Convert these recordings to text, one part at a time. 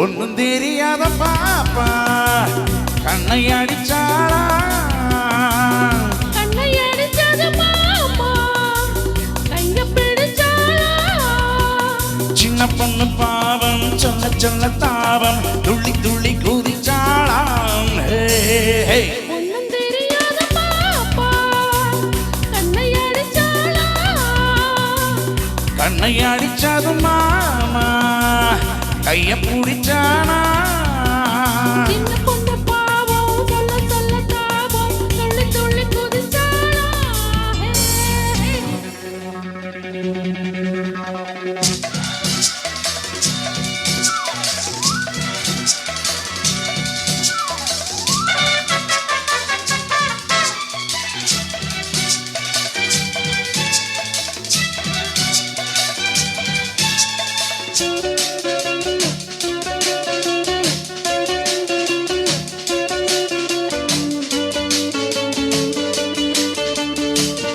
ஒன்னும் தெரியாத பாப்பா கண்ணை அடிச்சாளா கண்ணை அடிச்சது மாமா கைய பிடிச்சாளா சின்ன பொண்ணு பாவம் சொல்ல சொல்ல தாவம் துள்ளி துள்ளி குதிச்சாளாம் ஒன்னும் தெரியாத பாப்பா கண்ணை அடிச்சாளா கண்ணை அடிச்சது மாமா கைய பிடிச்சானா சின்ன பொண்ணு பாவம் சொல்ல சொல்ல தாவம் துள்ளி துள்ளி குதிச்சாளா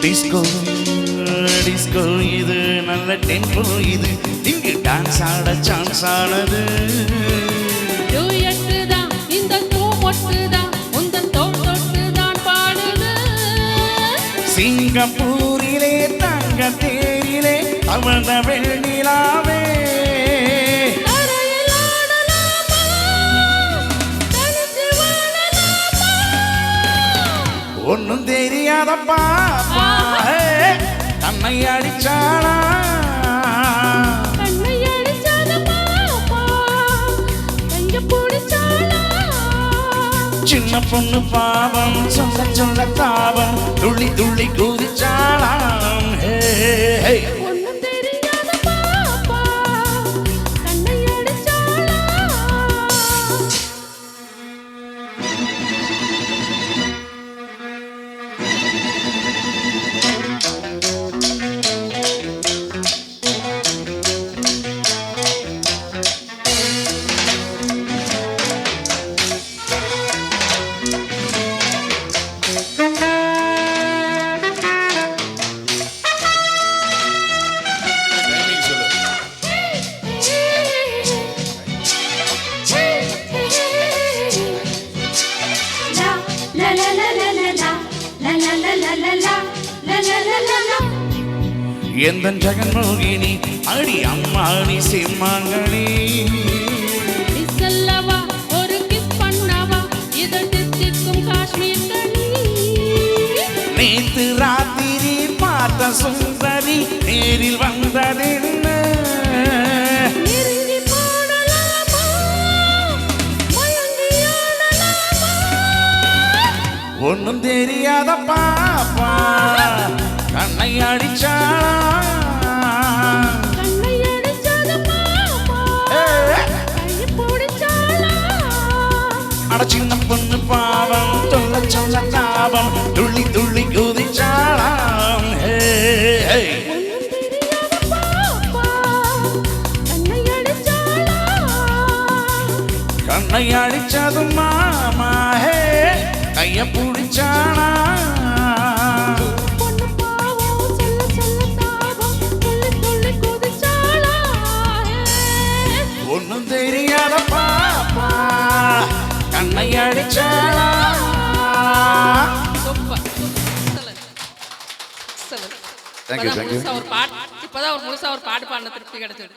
டிஸ்கோ டிஸ்கோ இது நல்ல டெம்போ இது இங்கு டான்ஸ் ஆட சான்ஸ் ஆனது டூயட்டு தான் இந்த பூமொட்டு தான் உந்தன் தோள் தொட்டு தான் பாடுது சிங்கப்பூரிலே தங்க தேரிலே அவள வெண்ணிலாவே தரையில் ஆடலாமா தனித்து வாழலாமா ஒன்னும் தெரியாத பாப்பா கண்ணை அடிச்சாளா கண்ணை அடிச்சது மாமா கைய பிடிச்சாளா சின்ன பொண்ணு பாவம் சொல்ல சொல்ல தாவம் துள்ளி துள்ளி குதிச்சாளாம் ஒன்னும் தெரியாத பாப்பா கண்ணை அடிச்சாளா எந்த ஜெகன்மோகினி அடி அம்மாடி சிம்மாங்கனி சொல்லவா ஒரு கிஸ் பண்ணவா இது தித்திக்கும் காஷ்மீர் கனி நேத்து ராத்திரி பார்த்த சுந்தரி நேரில் வந்ததென்ன நெருங்கி போடலாமா மயங்கி ஆடலாமா ஒன்னும் தெரியாத பாப்பா கண்ணை அடிச்சாளா கண்ணை அடிச்சது மாமா கைய பிடிச்சாளா அட சின்ன பொண்ணு பாவம் சொல்ல சொல்ல தாவம் துள்ளி துள்ளி குதிச்சாளாம் ஒன்னும் தெரியாத பாப்பா கண்ணை அடிச்சாளா கண்ணை அடிச்சது மாமா கைய பிடிச்சாளா பொண்ணு பாவம் சொல்ல சொல்ல தாவம் துள்ளி துள்ளி குதிச்சாளா ஒன்னும் தெரியாத பாப்பா கண்ணை அடிச்சாளா super. Excellent. Thank you, thank you. இப்பதான் ஒரு முழுசா ஒரு பாட்டு பாடின திருப்தி கிடைச்சது.